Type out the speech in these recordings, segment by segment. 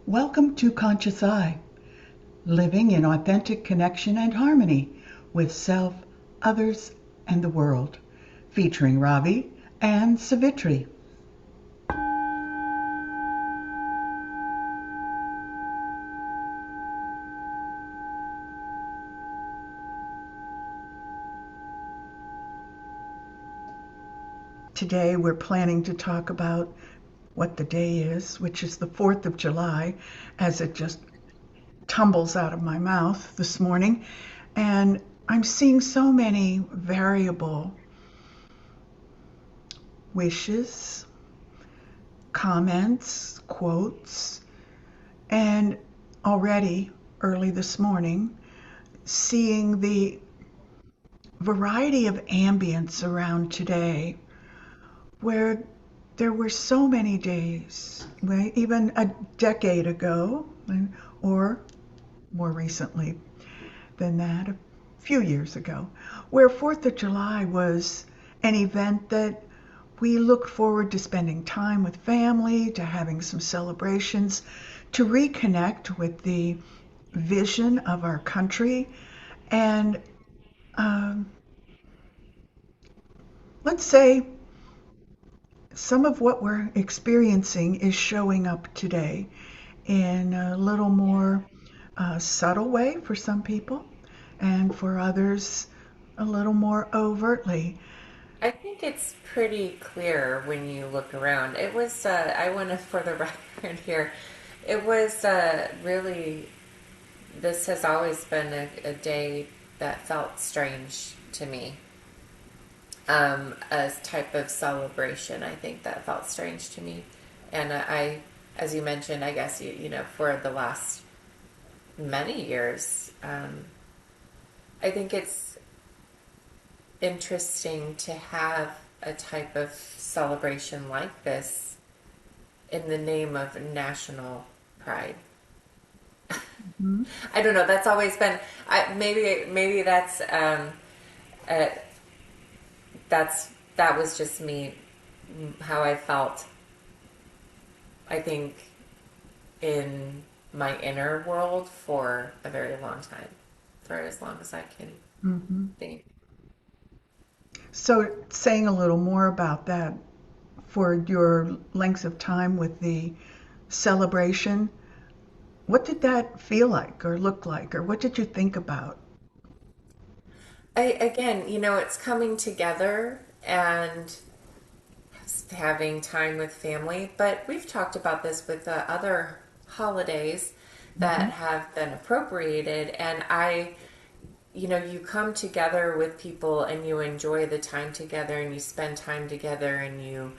Welcome to Conscious I, living in authentic connection and harmony with self, others, and the world, featuring Ravi and Savitri. Today we're planning to talk about what the day is, which is the 4th of July, as it just tumbles out of my mouth this morning. And I'm seeing so many variable wishes, comments, quotes, and already early this morning, seeing the variety of ambience around today where there were so many days, even a decade ago, or more recently than that, a few years ago, where 4th of July was an event that we looked forward to spending time with family, to having some celebrations, to reconnect with the vision of our country. And let's say some of what we're experiencing is showing up today in a little more subtle way for some people, and for others a little more overtly. I think it's pretty clear when you look around. It was, I want to, for the record here, it was really, this has always been a day that felt strange to me. A type of celebration, I think that felt strange to me. And as you mentioned, I guess, for the last many years, I think it's interesting to have a type of celebration like this in the name of national pride. Mhm. I don't know. That's always been. Maybe uh, that was just me, how I felt. I think in my inner world for a very long time, for as long as I can Mhm. think. So, saying a little more about that, for your length of time with the celebration, what did that feel like or look like, or what did you think about? Again, it's coming together and having time with family. But we've talked about this with the other holidays that Mhm. have been appropriated. And you come together with people and you enjoy the time together and you spend time together and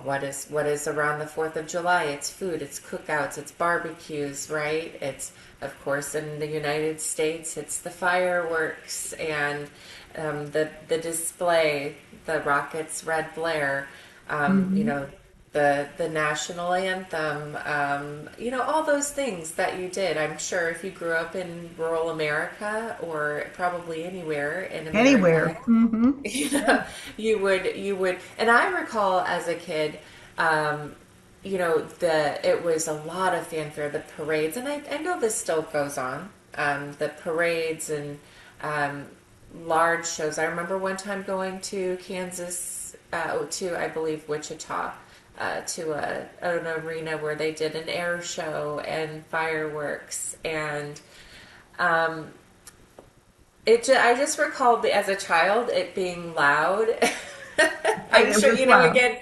what is around the 4th of July? It's food, it's cookouts, it's barbecues, right? It's, of course, in the United States, it's the fireworks and the display, the rockets' red blare, um, you Mhm. know, the national anthem, all those things that you did. I'm sure if you grew up in rural America or probably anywhere in Anywhere. America, Mhm. you Yeah. know, you would. And I recall as a kid, it was a lot of fanfare, the parades, and I know this still goes on. The parades and um, large shows. I remember one time going to Kansas, to I believe Wichita, to an arena where they did an air show and fireworks, and um, I just recall as a child it being loud. I'm It sure, was loud. again,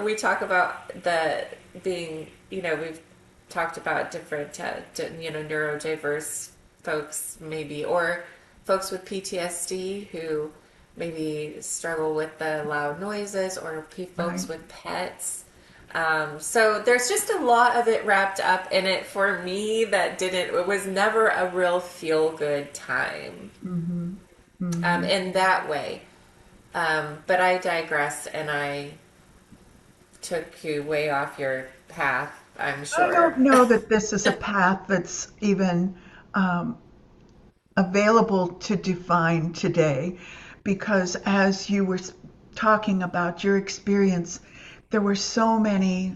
we talk about the being, we've talked about different, neurodiverse folks maybe, or folks with PTSD who maybe struggle with the loud noises, or Right. folks with pets. So there's just a lot of it wrapped up in it for me that didn't, it was never a real feel good time Mhm. Mhm. in that way. But I digress and I took you way off your path, I'm I don't sure. know that this is a path that's even um, available to define today, because as you were talking about your experience, there were so many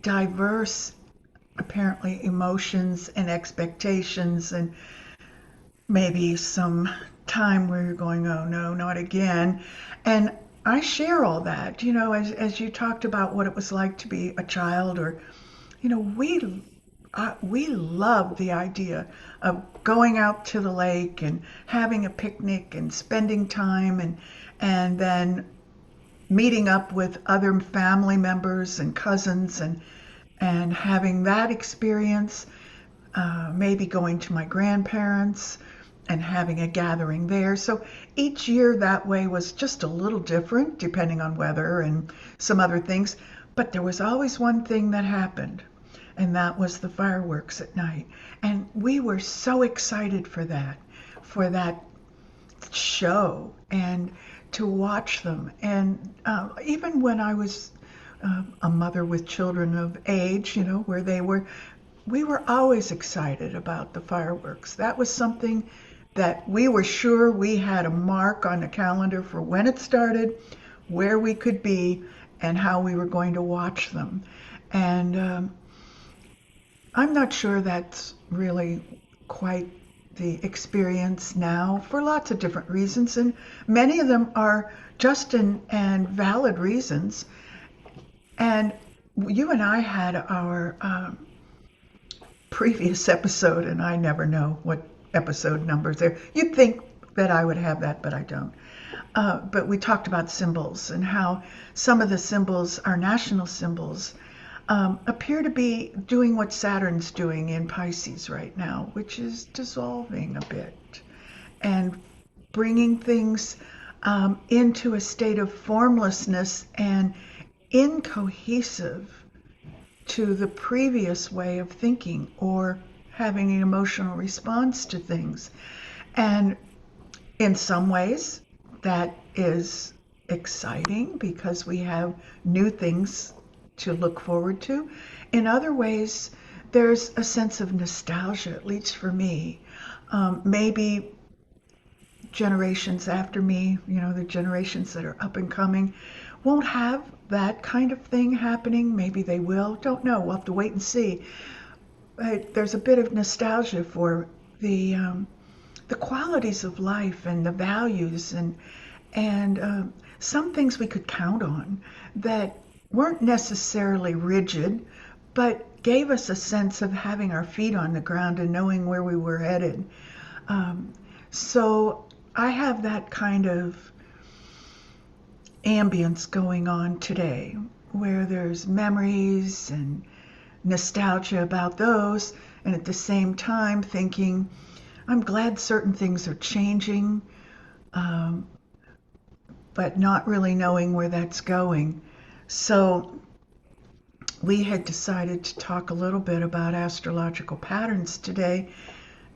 diverse apparently emotions and expectations, and maybe some time where you're going, oh no, not again. And I share all that, as you talked about what it was like to be a child, or, we love the idea of going out to the lake and having a picnic and spending time, and then meeting up with other family members and cousins, and having that experience, maybe going to my grandparents and having a gathering there. So each year that way was just a little different depending on weather and some other things. But there was always one thing that happened, and that was the fireworks at night. And we were so excited for that show, and to watch them. And even when I was a mother with children of age, where we were always excited about the fireworks. That was something that we were sure we had a mark on the calendar for when it started, where we could be, and how we were going to watch them. And I'm not sure that's really quite the experience now, for lots of different reasons, and many of them are just and valid reasons. And you and I had our previous episode, and I never know what episode numbers there. You'd think that I would have that, but I don't. But we talked about symbols and how some of the symbols, our national symbols, appear to be doing what Saturn's doing in Pisces right now, which is dissolving a bit and bringing things into a state of formlessness and incohesive to the previous way of thinking or having an emotional response to things. And in some ways, that is exciting because we have new things to look forward to. In other ways, there's a sense of nostalgia, at least for me. Maybe generations after me, the generations that are up and coming, won't have that kind of thing happening. Maybe they will. Don't know. We'll have to wait and see. But there's a bit of nostalgia for the qualities of life and the values and some things we could count on that weren't necessarily rigid, but gave us a sense of having our feet on the ground and knowing where we were headed. So I have that kind of ambience going on today, where there's memories and nostalgia about those, and at the same time thinking, I'm glad certain things are changing, but not really knowing where that's going. So we had decided to talk a little bit about astrological patterns today,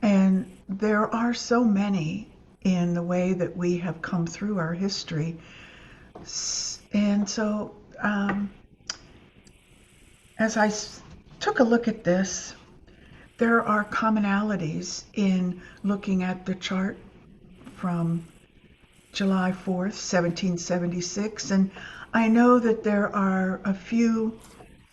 and there are so many in the way that we have come through our history. And so as I took a look at this, there are commonalities in looking at the chart from July 4th, 1776, and I know that there are a few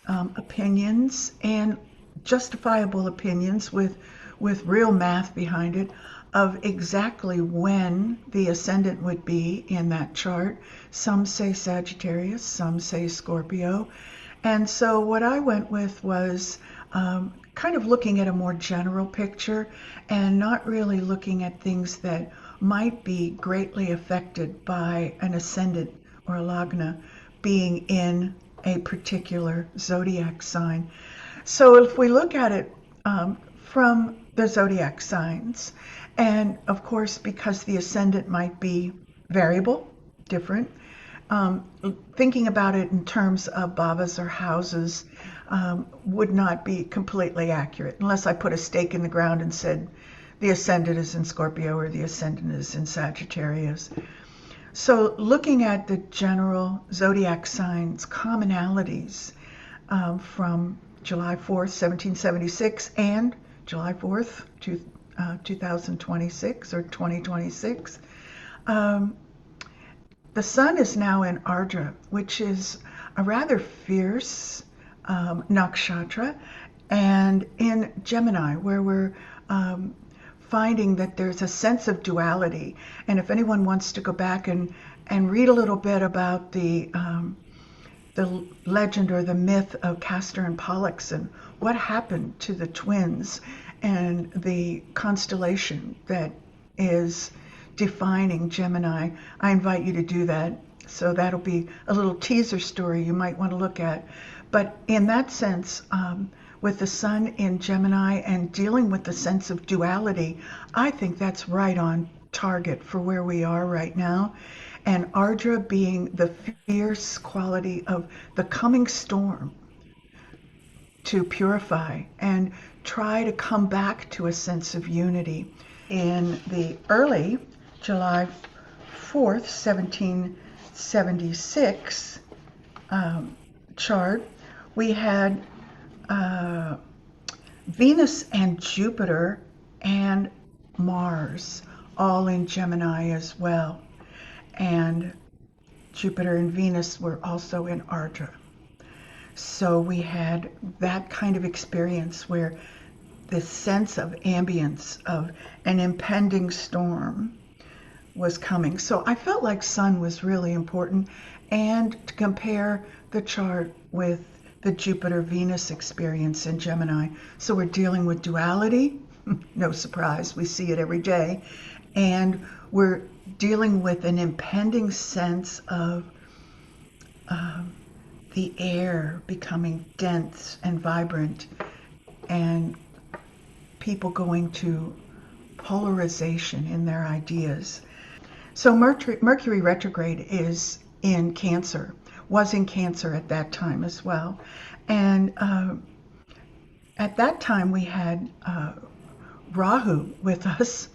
opinions, and justifiable opinions with real math behind it, of exactly when the ascendant would be in that chart. Some say Sagittarius, some say Scorpio. And so what I went with was kind of looking at a more general picture and not really looking at things that might be greatly affected by an ascendant or a lagna being in a particular zodiac sign. So if we look at it from the zodiac signs, and of course, because the ascendant might be variable, different, thinking about it in terms of bhavas or houses would not be completely accurate unless I put a stake in the ground and said the ascendant is in Scorpio or the ascendant is in Sagittarius. So looking at the general zodiac signs commonalities from July 4th, 1776 and July 4th, 2026 or 2026. The sun is now in Ardra, which is a rather fierce nakshatra, and in Gemini, where we're finding that there's a sense of duality. And if anyone wants to go back and read a little bit about the legend or the myth of Castor and Pollux and what happened to the twins and the constellation that is defining Gemini, I invite you to do that. So that'll be a little teaser story you might want to look at. But in that sense, with the sun in Gemini and dealing with the sense of duality, I think that's right on target for where we are right now. And Ardra being the fierce quality of the coming storm to purify and try to come back to a sense of unity. In the early July 4th, 1776 chart, we had Venus and Jupiter and Mars all in Gemini as well. And Jupiter and Venus were also in Ardra. So we had that kind of experience where this sense of ambience of an impending storm was coming. So I felt like sun was really important, and to compare the chart with the Jupiter-Venus experience in Gemini. So we're dealing with duality, no surprise, we see it every day, and we're dealing with an impending sense of the air becoming dense and vibrant, and people going to polarization in their ideas. So Mercury retrograde is in Cancer, was in Cancer at that time as well. And at that time we had Rahu with us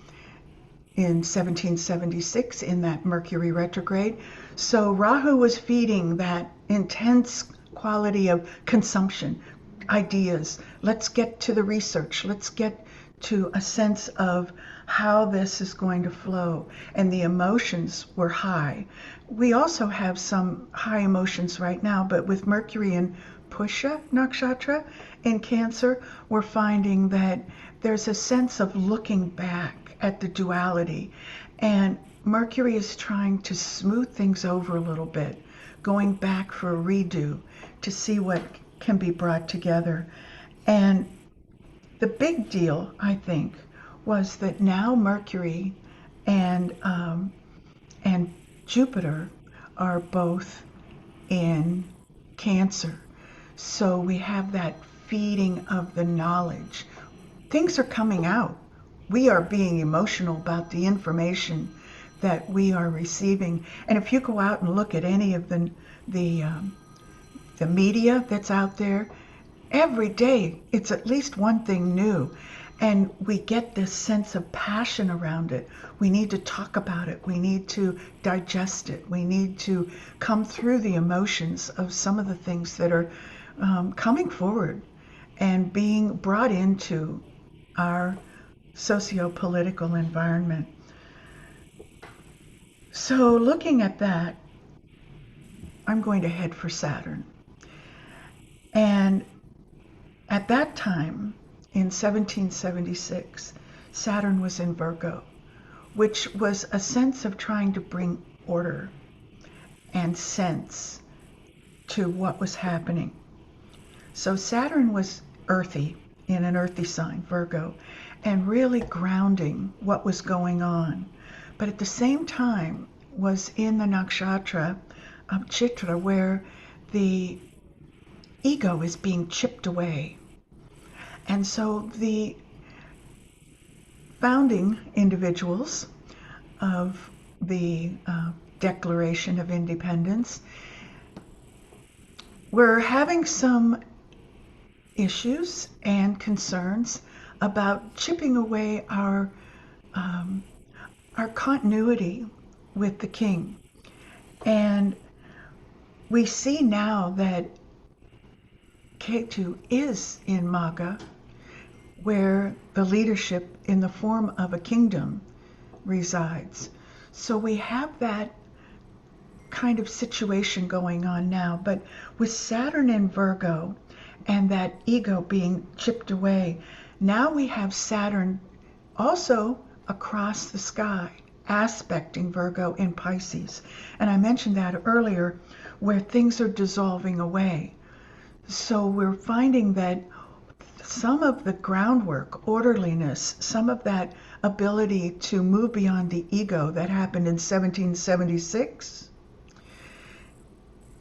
in 1776 in that Mercury retrograde. So Rahu was feeding that intense quality of consumption, ideas. Let's get to the research. Let's get to a sense of how this is going to flow. And the emotions were high. We also have some high emotions right now, but with Mercury in Pusha Nakshatra in Cancer, we're finding that there's a sense of looking back at the duality. And Mercury is trying to smooth things over a little bit, going back for a redo to see what can be brought together. And the big deal, I think, was that now Mercury and Jupiter are both in Cancer. So we have that feeding of the knowledge. Things are coming out. We are being emotional about the information that we are receiving. And if you go out and look at any of the media that's out there, every day it's at least one thing new. And we get this sense of passion around it. We need to talk about it. We need to digest it. We need to come through the emotions of some of the things that are coming forward and being brought into our socio-political environment. So looking at that, I'm going to head for Saturn. And at that time, in 1776, Saturn was in Virgo, which was a sense of trying to bring order and sense to what was happening. So Saturn was earthy, in an earthy sign, Virgo, and really grounding what was going on. But at the same time was in the nakshatra of Chitra, where the ego is being chipped away. And so the founding individuals of the Declaration of Independence were having some issues and concerns about chipping away our continuity with the king. And we see now that Ketu is in Maga, where the leadership in the form of a kingdom resides. So we have that kind of situation going on now. But with Saturn in Virgo and that ego being chipped away. Now we have Saturn also across the sky, aspecting Virgo in Pisces. And I mentioned that earlier, where things are dissolving away. So we're finding that some of the groundwork, orderliness, some of that ability to move beyond the ego that happened in 1776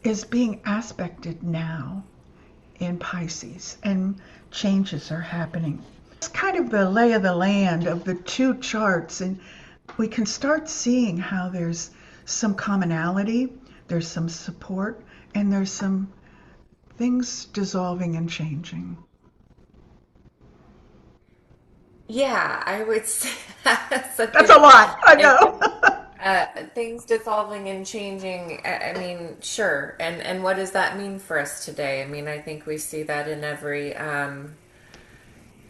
is being aspected now in Pisces, and changes are happening. It's kind of the lay of the land of the two charts, and we can start seeing how there's some commonality, there's some support, and there's some things dissolving and changing. Yeah, I would say that's a That's a good. lot, I know. Things dissolving and changing. I mean, sure. And what does that mean for us today? I mean, I think we see that in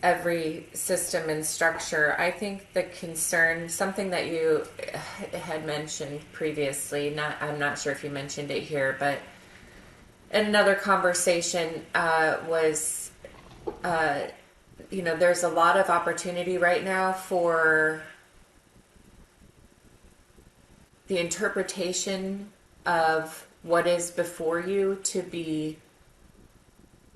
every system and structure. I think the concern, something that you had mentioned previously, I'm not sure if you mentioned it here, but in another conversation, was, there's a lot of opportunity right now for the interpretation of what is before you to be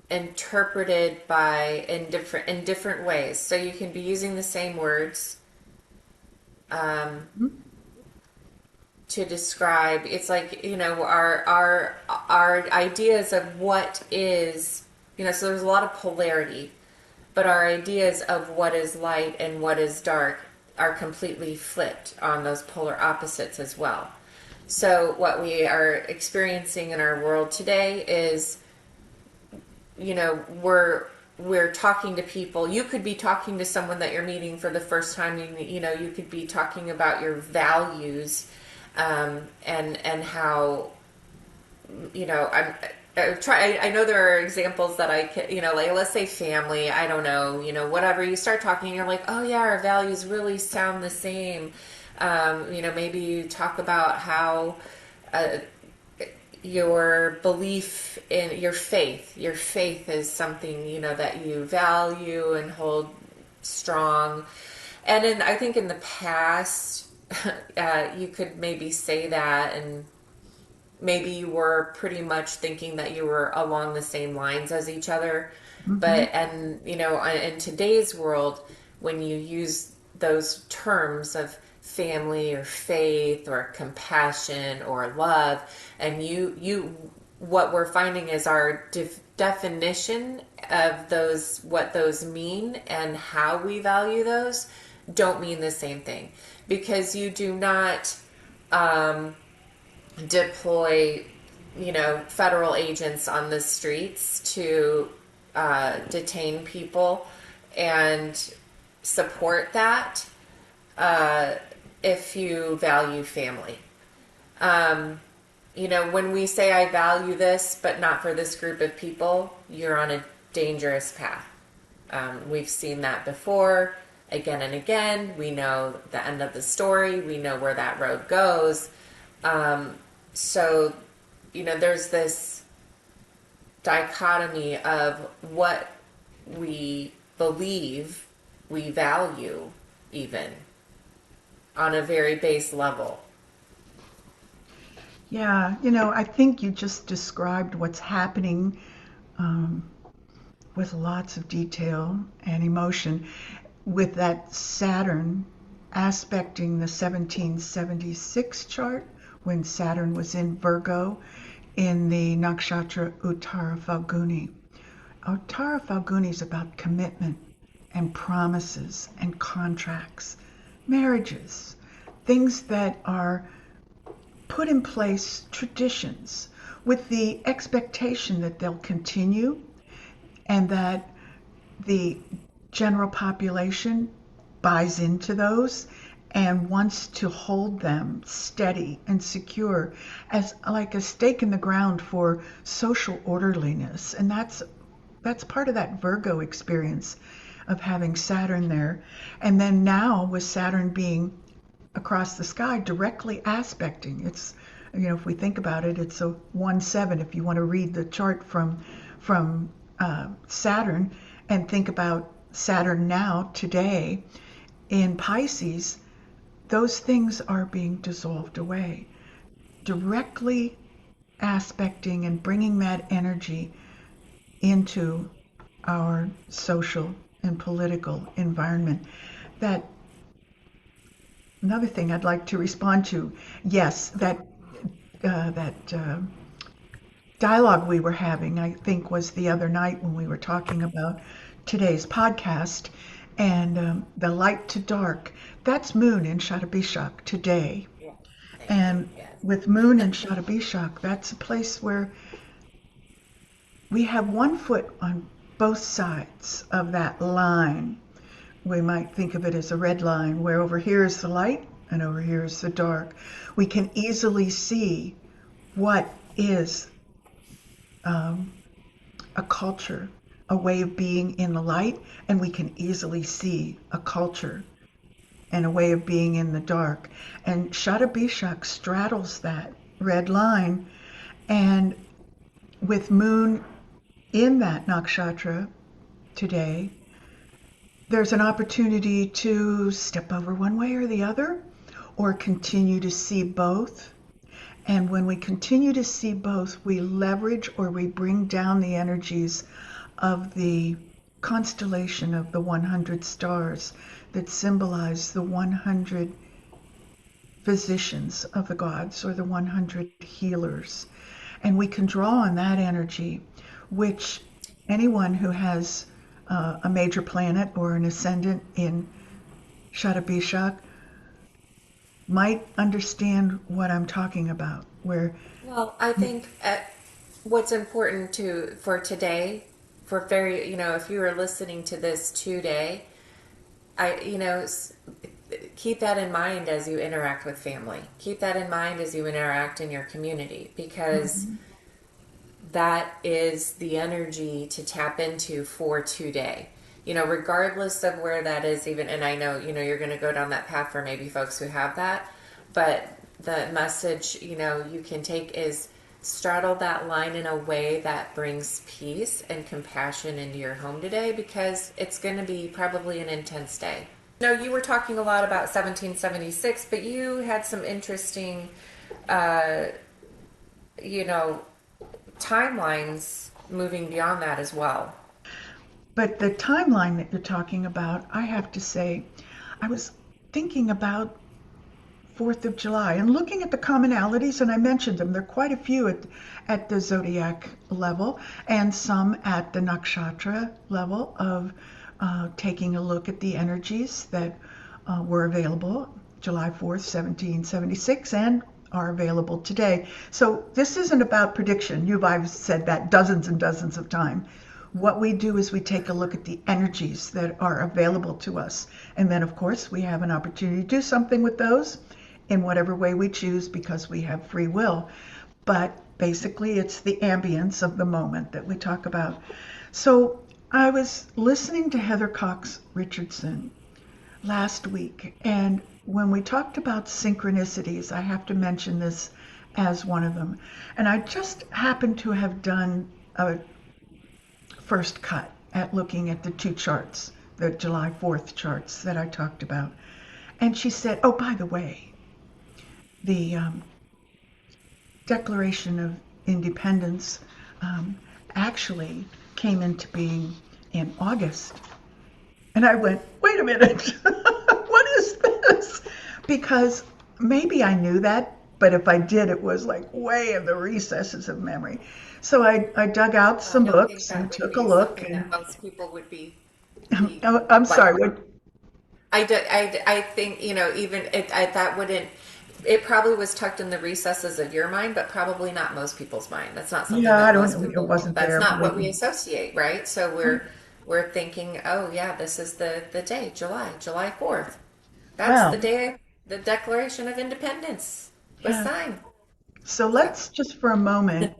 interpreted in different ways. So you can be using the same words to describe. It's like, our ideas of what is, so there's a lot of polarity, but our ideas of what is light and what is dark are completely flipped on those polar opposites as well. So what we are experiencing in our world today is, we're talking to people. You could be talking to someone that you're meeting for the first time. You could be talking about your values, and how, I know there are examples that I can, like, let's say family, I don't know, whatever. You start talking, you're like, oh yeah, our values really sound the same. Maybe you talk about how, your belief in your faith is something, that you value and hold strong. And I think in the past, you could maybe say that, and maybe you were pretty much thinking that you were along the same lines as each other. Mm-hmm. But, in today's world, when you use those terms of family or faith or compassion or love, and what we're finding is our definition of those, what those mean and how we value those, don't mean the same thing. Because you do not deploy, federal agents on the streets to detain people and support that if you value family. When we say I value this, but not for this group of people, you're on a dangerous path. We've seen that before, again and again. We know the end of the story. We know where that road goes. So, there's this dichotomy of what we believe, we value, even on a very base level. Yeah, I think you just described what's happening with lots of detail and emotion with that Saturn aspecting the 1776 chart when Saturn was in Virgo in the nakshatra Uttara Falguni. Uttara Falguni is about commitment and promises and contracts, marriages, things that are put in place, traditions, with the expectation that they'll continue and that the general population buys into those and wants to hold them steady and secure as like a stake in the ground for social orderliness. And that's part of that Virgo experience of having Saturn there. And then now with Saturn being across the sky, directly aspecting, it's, if we think about it, it's a 1-7 if you want to read the chart from Saturn and think about Saturn now, today, in Pisces, those things are being dissolved away, directly aspecting and bringing that energy into our social and political environment. That another thing I'd like to respond to. Yes, that dialogue we were having, I think, was the other night when we were talking about today's podcast and the light to dark. That's Moon in Shatabishak today. Yeah. Thank you. And Yes. with Moon in Shatabishak, that's a place where we have one foot on both sides of that line. We might think of it as a red line, where over here is the light and over here is the dark. We can easily see what is a culture, a way of being in the light, and we can easily see a culture and a way of being in the dark. And Shatabishak straddles that red line, and with Moon in that nakshatra today, there's an opportunity to step over one way or the other, or continue to see both. And when we continue to see both, we leverage or we bring down the energies of the constellation of the 100 stars that symbolize the 100 physicians of the gods, or the 100 healers. And we can draw on that energy, which anyone who has a major planet or an ascendant in Shatabishak might understand what I'm talking about. Where, Well, I think what's important for today, for very, if you are listening to this today, keep that in mind as you interact with family. Keep that in mind as you interact in your community, because that is the energy to tap into for today. Regardless of where that is, even, and I know, you're going to go down that path for maybe folks who have that, but the message, you can take is straddle that line in a way that brings peace and compassion into your home today, because it's going to be probably an intense day. No, you were talking a lot about 1776, but you had some interesting, timelines moving beyond that as well. but the timeline that you're talking about, I have to say, I was thinking about 4th of July and looking at the commonalities, and I mentioned them. There are quite a few at the zodiac level, and some at the nakshatra level of taking a look at the energies that were available July 4th, 1776, and are available today. So this isn't about prediction. I've said that dozens and dozens of times. What we do is we take a look at the energies that are available to us. And then, of course, we have an opportunity to do something with those in whatever way we choose, because we have free will. But basically, it's the ambience of the moment that we talk about. So I was listening to Heather Cox Richardson last week, and when we talked about synchronicities, I have to mention this as one of them. And I just happened to have done a first cut at looking at the two charts, the July 4th charts that I talked about. And she said, oh, by the way, the Declaration of Independence actually came into being in August. And I went, wait a minute, what is this? Because maybe I knew that, but if I did, it was like way in the recesses of memory. So I dug out some books and took a look. And most people would be I'm sorry. What? I think, even that wouldn't, it probably was tucked in the recesses of your mind, but probably not most people's mind. That's not something Yeah, that I don't most know. It people, wasn't that's there. not what we associate, right? So we're thinking, oh yeah, this is the day, July 4th. That's Well, the day the Declaration of Independence was yeah. signed. So let's just for a moment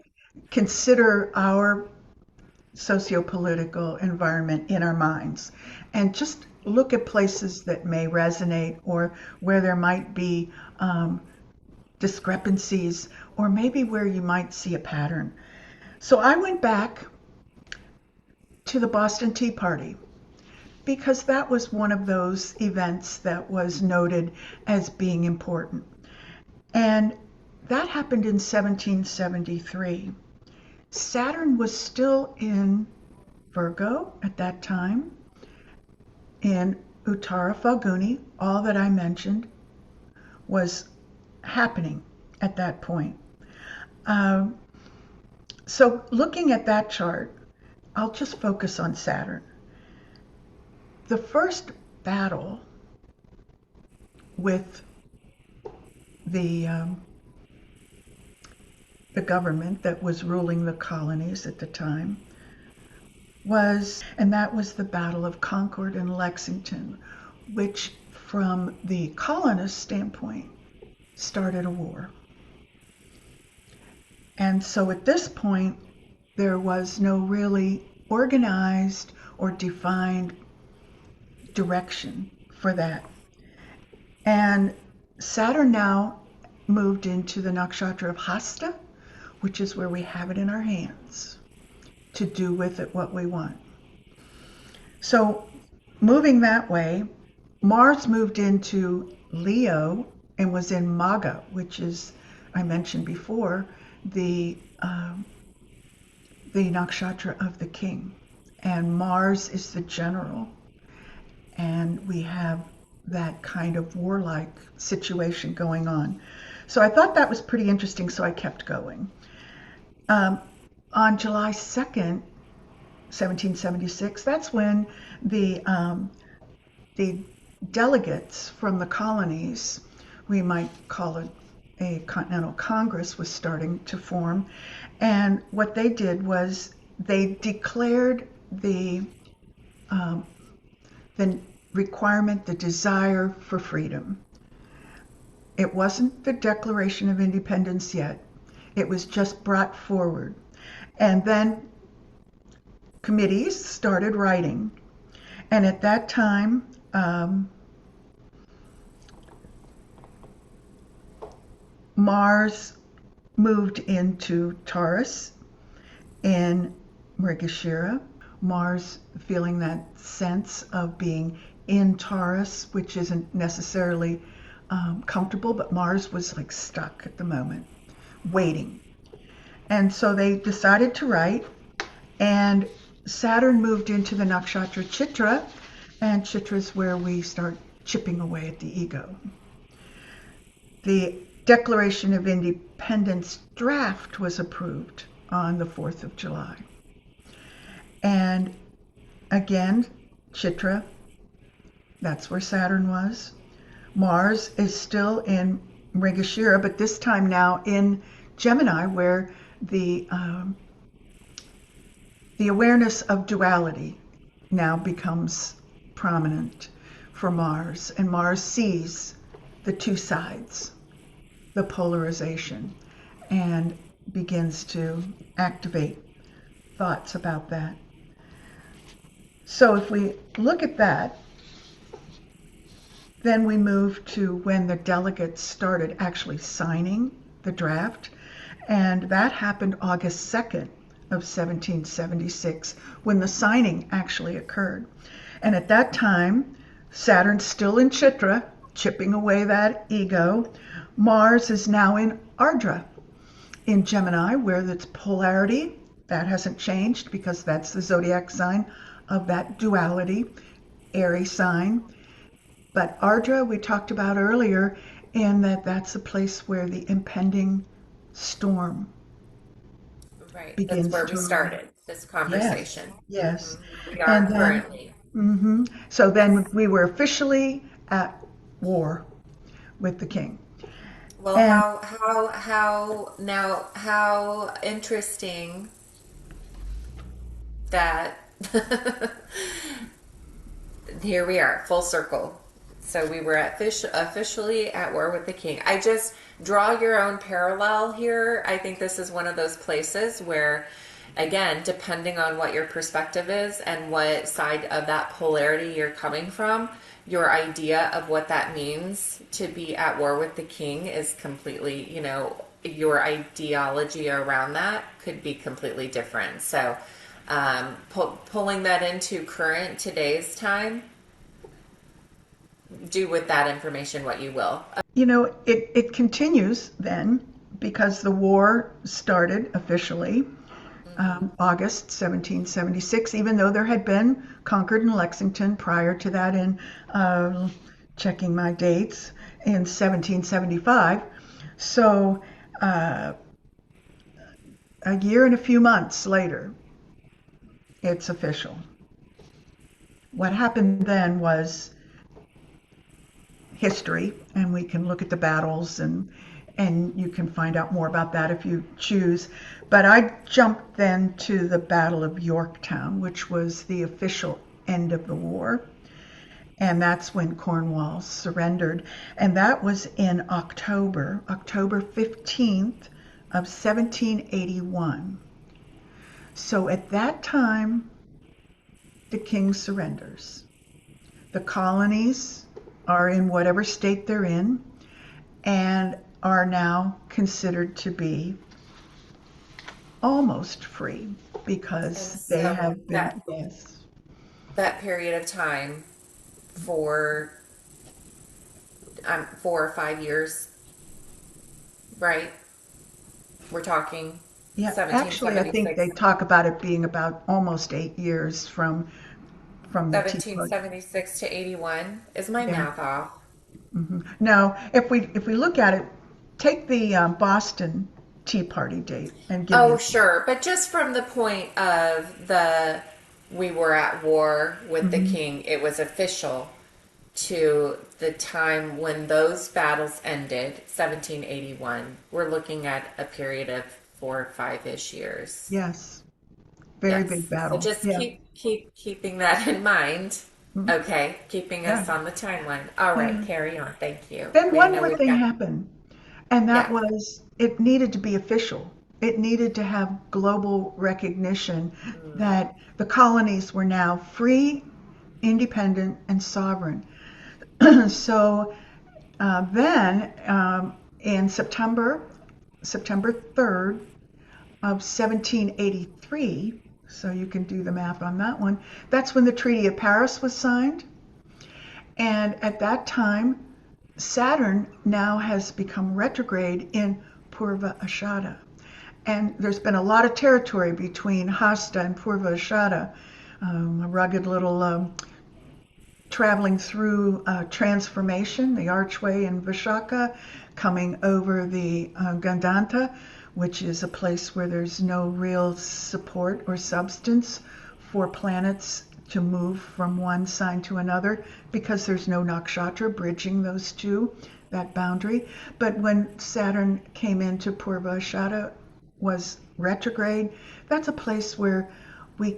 consider our socio-political environment in our minds and just look at places that may resonate, or where there might be discrepancies, or maybe where you might see a pattern. So I went back to the Boston Tea Party because that was one of those events that was noted as being important. And that happened in 1773. Saturn was still in Virgo at that time, in Uttara Falguni. All that I mentioned was happening at that point. So looking at that chart, I'll just focus on Saturn. The first battle with the government that was ruling the colonies at the time that was the Battle of Concord and Lexington, which from the colonist standpoint started a war. And so at this point, there was no really organized or defined direction for that. And Saturn now moved into the nakshatra of Hasta, which is where we have it in our hands to do with it what we want. So moving that way, Mars moved into Leo and was in Maga, which is, I mentioned before, the nakshatra of the king. And Mars is the general. And we have that kind of warlike situation going on. So I thought that was pretty interesting, so I kept going. On July 2nd, 1776, that's when the delegates from the colonies, we might call it a Continental Congress, was starting to form. And what they did was they declared the requirement, the desire for freedom. It wasn't the Declaration of Independence yet. It was just brought forward. And then committees started writing. And at that time, Mars moved into Taurus in Mrigashira. Mars feeling that sense of being in Taurus, which isn't necessarily comfortable, but Mars was like stuck at the moment, waiting. And so they decided to write, and Saturn moved into the nakshatra Chitra, and Chitra is where we start chipping away at the ego. The Declaration of Independence draft was approved on the 4th of July. And again, Chitra, that's where Saturn was. Mars is still in Mrigashira, but this time now in Gemini, where the awareness of duality now becomes prominent for Mars, and Mars sees the two sides, the polarization, and begins to activate thoughts about that. So if we look at that, then we move to when the delegates started actually signing the draft, and that happened August 2nd of 1776, when the signing actually occurred. And at that time, Saturn's still in Chitra, chipping away that ego. Mars is now in Ardra, in Gemini, where it's polarity. That hasn't changed because that's the zodiac sign of that duality, Aries sign. But Ardra, we talked about earlier, in that that's a place where the impending storm begins. That's where we started this conversation. Yes. We are And then, currently. So then we were officially at war with the king. Well, And how interesting that here we are, full circle. So we were officially at war with the king. I just draw your own parallel here. I think this is one of those places where, again, depending on what your perspective is and what side of that polarity you're coming from, your idea of what that means to be at war with the king is completely, your ideology around that could be completely different. So Pulling that into current today's time, do with that information what you will. It continues then because the war started officially Mm-hmm. August 1776, even though there had been Concord and Lexington prior to that in, checking my dates, in 1775. So uh, a year and a few months later, it's official. What happened then was history, and we can look at the battles, and you can find out more about that if you choose. But I jumped then to the Battle of Yorktown, which was the official end of the war. And that's when Cornwall surrendered. And that was in October 15th of 1781. So at that time, the king surrenders. The colonies are in whatever state they're in and are now considered to be almost free And because they so have been, that yes. that period of time for 4 or 5 years, right? We're talking Yeah, actually, I think 1776. they talk about it being about almost 8 years from the Tea Party. 1776 to 81. Is my Yeah. math off? Now, if we look at it, take the Boston Tea Party date and give me Oh, sure. But just from the point of we were at war with the mhm. king, it was official to the time when those battles ended, 1781. We're looking at a period of 4 or 5-ish years. Yes, very big Yes. So battle. just Yeah. keeping that in mind. Mhm. Okay, keeping Yeah. us on the timeline. All right, Yeah. carry on. Thank you. Then We one know more we've thing got, happened, and that yeah. was it needed to be official. It needed to have global recognition Mm. that the colonies were now free, independent, and sovereign. So then in September 3rd of 1783, so you can do the math on that one, that's when the Treaty of Paris was signed. And at that time, Saturn now has become retrograde in Purva Ashada. And there's been a lot of territory between Hasta and Purva Ashada, a rugged little traveling through transformation, the archway in Vishaka, coming over the Gandanta, which is a place where there's no real support or substance for planets to move from one sign to another because there's no nakshatra bridging those two, that boundary. But when Saturn came into Purvashada, was retrograde, that's a place where we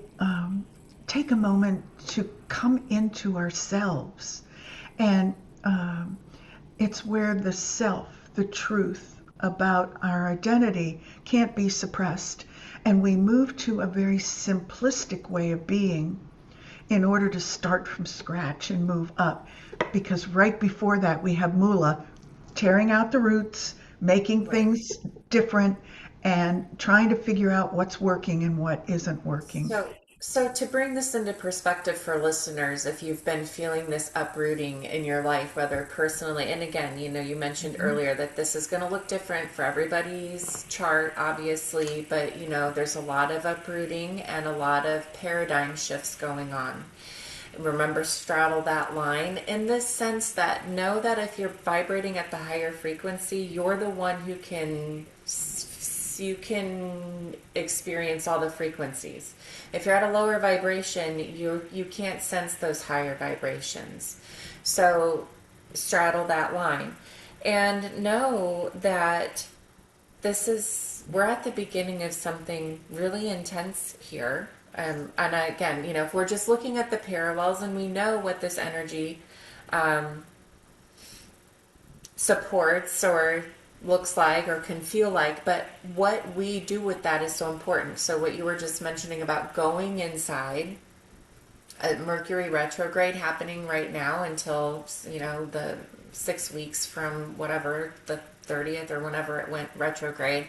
take a moment to come into ourselves. And it's where the self, the truth about our identity can't be suppressed. And we move to a very simplistic way of being in order to start from scratch and move up. Because right before that, we have Mula tearing out the roots, making Right. things different, and trying to figure out what's working and what isn't working. So to bring this into perspective for listeners, if you've been feeling this uprooting in your life, whether personally, and again, you mentioned earlier that this is going to look different for everybody's chart, obviously, but there's a lot of uprooting and a lot of paradigm shifts going on. Remember, straddle that line in this sense that know that if you're vibrating at the higher frequency, you're the one who you can experience all the frequencies. If you're at a lower vibration, you can't sense those higher vibrations. So straddle that line and know that we're at the beginning of something really intense here. And again, if we're just looking at the parallels and we know what this energy um, supports or looks like or can feel like, but what we do with that is so important. So what you were just mentioning about going inside, Mercury retrograde happening right now until the 6 weeks from whatever the 30th or whenever it went retrograde.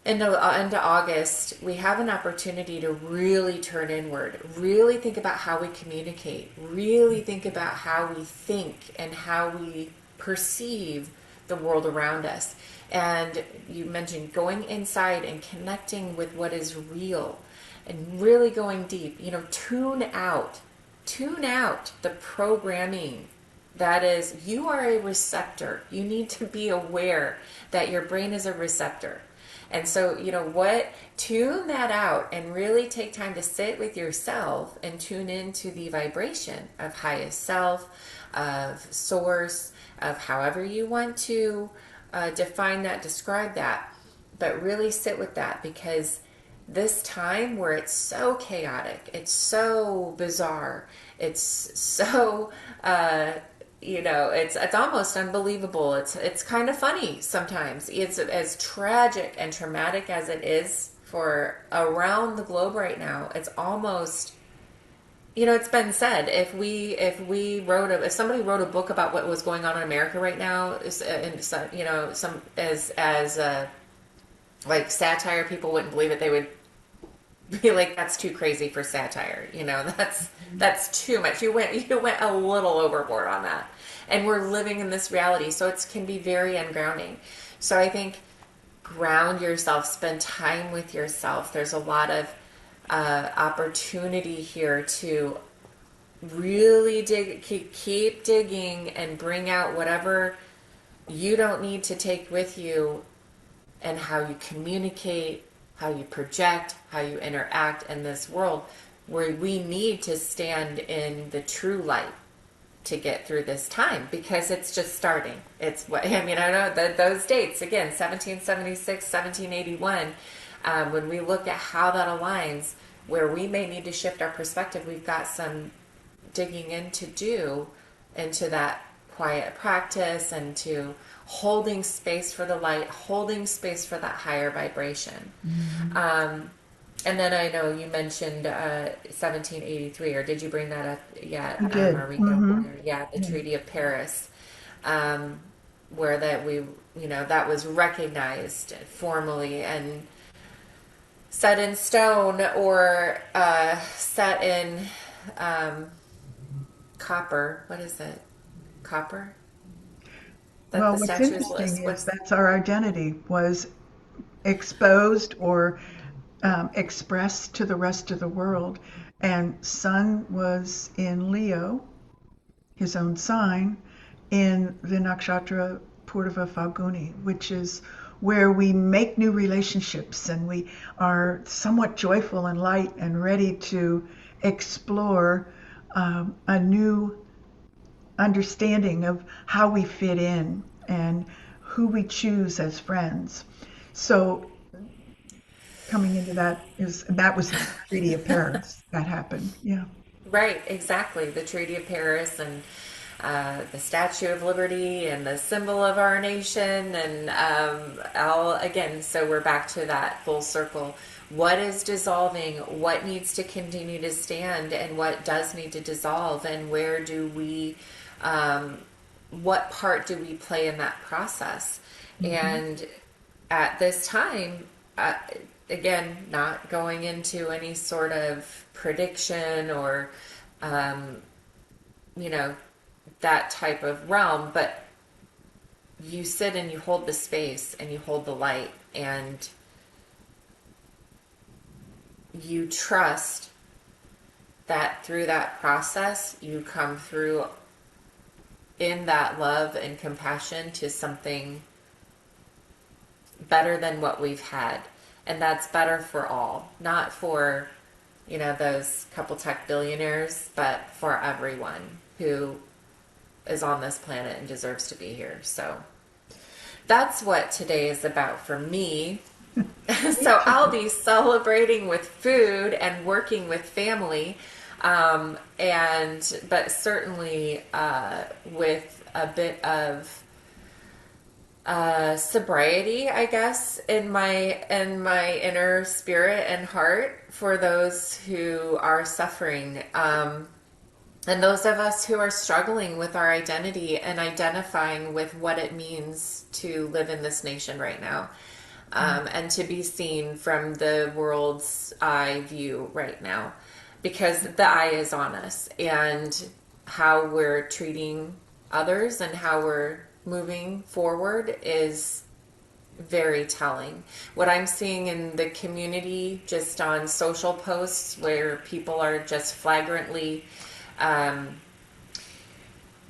into August, we have an opportunity to really turn inward, really think about how we communicate, really think about how we think and how we perceive the world around us. And you mentioned going inside and connecting with what is real and really going deep. Tune out the programming that is, you are a receptor. You need to be aware that your brain is a receptor. And so, tune that out and really take time to sit with yourself and tune into the vibration of highest self, of source, of however you want to define that, describe that. But really sit with that, because this time where it's so chaotic, it's so bizarre, it's so it's almost unbelievable. It's kind of funny sometimes. It's as tragic and traumatic as it is for around the globe right now. It's almost, it's been said, if somebody wrote a book about what was going on in America right now, and some as like satire, people wouldn't believe it. They would be like, that's too crazy for satire. That's too much. You went a little overboard on that. And we're living in this reality, so it can be very ungrounding. So I think ground yourself, spend time with yourself. There's a lot of opportunity here to really keep digging and bring out whatever you don't need to take with you, and how you communicate, how you project, how you interact in this world, where we need to stand in the true light to get through this time, because it's just starting. I know that those dates, again, 1776, 1781, when we look at how that aligns, where we may need to shift our perspective, we've got some digging in to do into that quiet practice, and to holding space for the light, holding space for that higher vibration. Mm-hmm. And then I know you mentioned 1783, or did you bring that up yet? I did. Are we Mm-hmm. Yeah, the Treaty of Paris, where that was recognized formally and set in stone, or set in copper. What is it? Copper? Well, what's interesting is that's our identity was exposed or expressed to the rest of the world. And Sun was in Leo, his own sign, in the nakshatra Purva Falguni, which is where we make new relationships, and we are somewhat joyful and light and ready to explore a new understanding of how we fit in and who we choose as friends. So coming into that was the Treaty of Paris that happened. Yeah. Right, exactly. The Treaty of Paris, and the Statue of Liberty, and the symbol of our nation, and so we're back to that full circle. What is dissolving? What needs to continue to stand? And what does need to dissolve? And where do we, what part do we play in that process? Mm-hmm. And at this time, again, not going into any sort of prediction or, that type of realm, but you sit and you hold the space and you hold the light, and you trust that through that process you come through in that love and compassion to something better than what we've had. And that's better for all, not for, those couple tech billionaires, but for everyone who is on this planet and deserves to be here. So that's what today is about for me. So I'll be celebrating with food and working with family, but certainly with a bit of sobriety, I guess, in my inner spirit and heart for those who are suffering, and those of us who are struggling with our identity and identifying with what it means to live in this nation right now. and to be seen from the world's eye view right now, because the eye is on us, and how we're treating others and how we're moving forward is very telling. What I'm seeing in the community, just on social posts where people are just flagrantly um,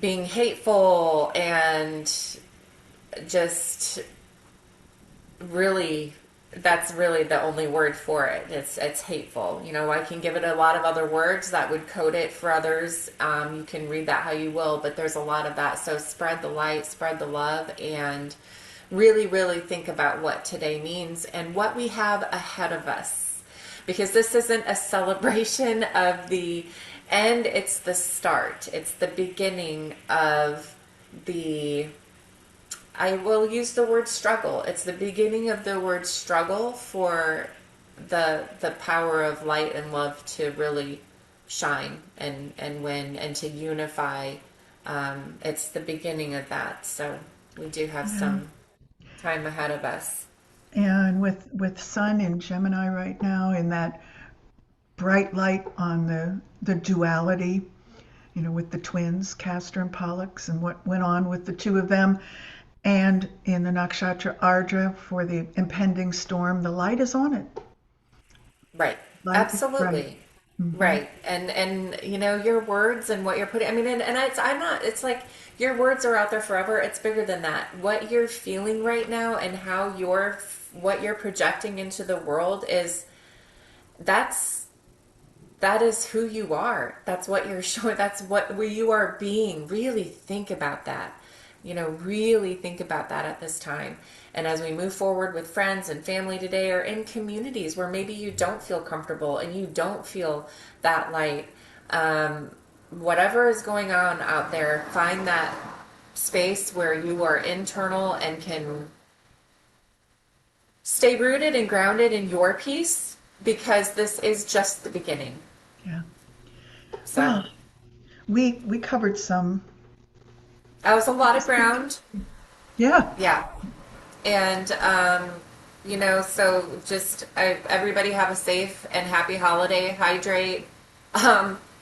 being hateful and just really, that's really the only word for it. It's hateful. You know, I can give it a lot of other words that would code it for others. You can read that how you will, but there's a lot of that. So spread the light, spread the love, and really, really think about what today means and what we have ahead of us. Because this isn't a celebration of the end, it's the start. It's the beginning of the, I will use the word struggle. It's the beginning of the word struggle for the power of light and love to really shine and win and to unify. It's the beginning of that. So we do have Yeah. some time ahead of us. And with Sun in Gemini right now, in that bright light on the duality, with the twins, Castor and Pollux, and what went on with the two of them, and in the nakshatra Ardra for the impending storm, the light is on it. Right. Light is bright. Absolutely. Hmm. Right. And you know, your words and what you're putting, I mean, and I'm not, it's like your words are out there forever. It's bigger than that. What you're feeling right now and how what you're projecting into the world is, that's, that is who you are. That's what you're showing. That's what where you are being. Really think about that. You know, really think about that at this time. And as we move forward with friends and family today, or in communities where maybe you don't feel comfortable and you don't feel that light, whatever is going on out there, find that space where you are internal and can stay rooted and grounded in your peace, because this is just the beginning. Yeah. So Well, we covered some. that was a lot of ground. Yeah. Yeah. And, you know, so just everybody have a safe and happy holiday. Hydrate,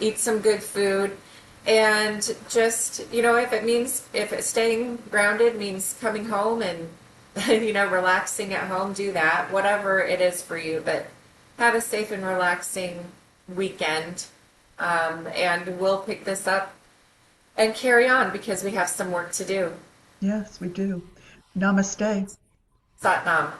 eat some good food. And just, you know, if it's staying grounded means coming home and, you know, relaxing at home, do that. Whatever it is for you. But have a safe and relaxing weekend. And we'll pick this up and carry on because we have some work to do. Yes, we do. Namaste. Satnam.